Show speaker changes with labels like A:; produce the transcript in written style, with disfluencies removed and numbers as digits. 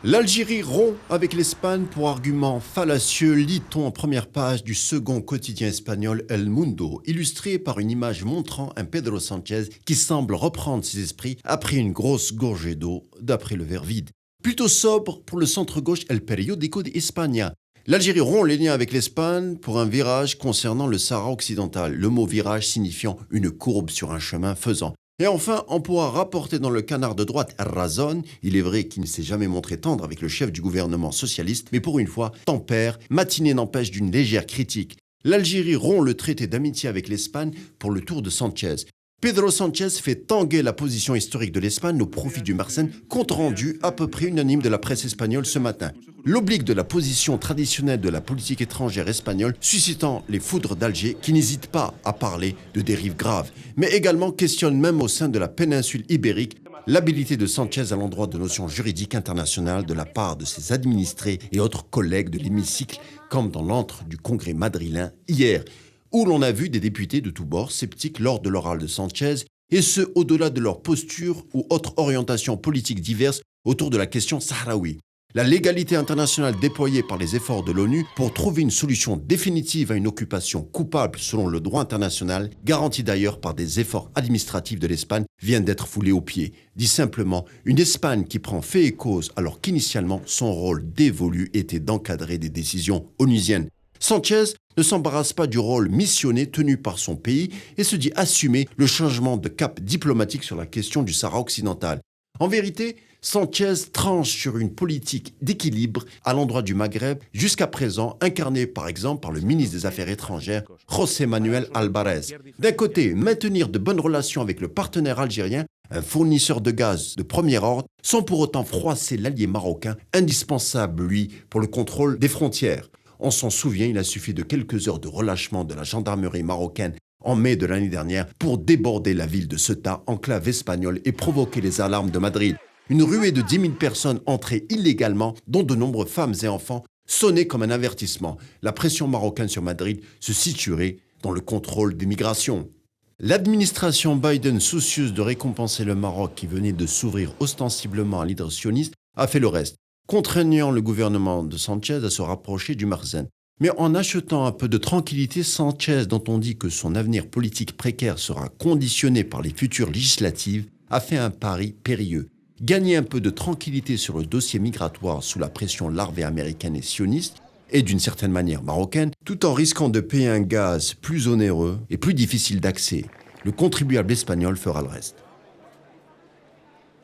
A: L'Algérie rompt avec l'Espagne pour argument fallacieux, lit-on en première page du second quotidien espagnol El Mundo, illustré par une image montrant un Pedro Sánchez qui semble reprendre ses esprits après une grosse gorgée d'eau d'après le verre vide. Plutôt sobre pour le centre-gauche El Periódico de España. L'Algérie rompt les liens avec l'Espagne pour un virage concernant le Sahara occidental, le mot virage signifiant une courbe sur un chemin faisant. Et enfin, on pourra rapporter dans le canard de droite Razón, il est vrai qu'il ne s'est jamais montré tendre avec le chef du gouvernement socialiste, mais pour une fois, tempère, matinée n'empêche d'une légère critique. L'Algérie rompt le traité d'amitié avec l'Espagne pour le tour de Sánchez. Pedro Sánchez fait tanguer la position historique de l'Espagne au profit du Marsen, compte rendu à peu près unanime de la presse espagnole ce matin. L'oblique de la position traditionnelle de la politique étrangère espagnole, suscitant les foudres d'Alger qui n'hésitent pas à parler de dérives graves, mais également questionne même au sein de la péninsule ibérique l'habilité de Sánchez à l'endroit de notions juridiques internationales de la part de ses administrés et autres collègues de l'hémicycle, comme dans l'antre du Congrès madrilène hier, où l'on a vu des députés de tous bords sceptiques lors de l'oral de Sánchez, et ce au-delà de leur posture ou autres orientations politiques diverses autour de la question sahraoui. La légalité internationale déployée par les efforts de l'ONU pour trouver une solution définitive à une occupation coupable selon le droit international, garantie d'ailleurs par des efforts administratifs de l'Espagne, vient d'être foulée aux pieds. Dit simplement, une Espagne qui prend fait et cause alors qu'initialement son rôle dévolu était d'encadrer des décisions onusiennes. Sánchez ne s'embarrasse pas du rôle missionné tenu par son pays et se dit assumer le changement de cap diplomatique sur la question du Sahara occidental. En vérité, Sánchez tranche sur une politique d'équilibre à l'endroit du Maghreb, jusqu'à présent incarnée par exemple par le ministre des Affaires étrangères, José Manuel Álvarez. D'un côté, maintenir de bonnes relations avec le partenaire algérien, un fournisseur de gaz de premier ordre, sans pour autant froisser l'allié marocain, indispensable lui pour le contrôle des frontières. On s'en souvient, il a suffi de quelques heures de relâchement de la gendarmerie marocaine en mai de l'année dernière pour déborder la ville de Ceuta, enclave espagnole, et provoquer les alarmes de Madrid. Une ruée de 10 000 personnes entrées illégalement, dont de nombreux femmes et enfants, sonnait comme un avertissement. La pression marocaine sur Madrid se situerait dans le contrôle des migrations. L'administration Biden, soucieuse de récompenser le Maroc qui venait de s'ouvrir ostensiblement à l'hydre sioniste, a fait le reste, contraignant le gouvernement de Sánchez à se rapprocher du Marsen. Mais en achetant un peu de tranquillité, Sánchez, dont on dit que son avenir politique précaire sera conditionné par les futures législatives, a fait un pari périlleux. Gagner un peu de tranquillité sur le dossier migratoire sous la pression larvée américaine et sioniste, et d'une certaine manière marocaine, tout en risquant de payer un gaz plus onéreux et plus difficile d'accès. Le contribuable espagnol fera le reste.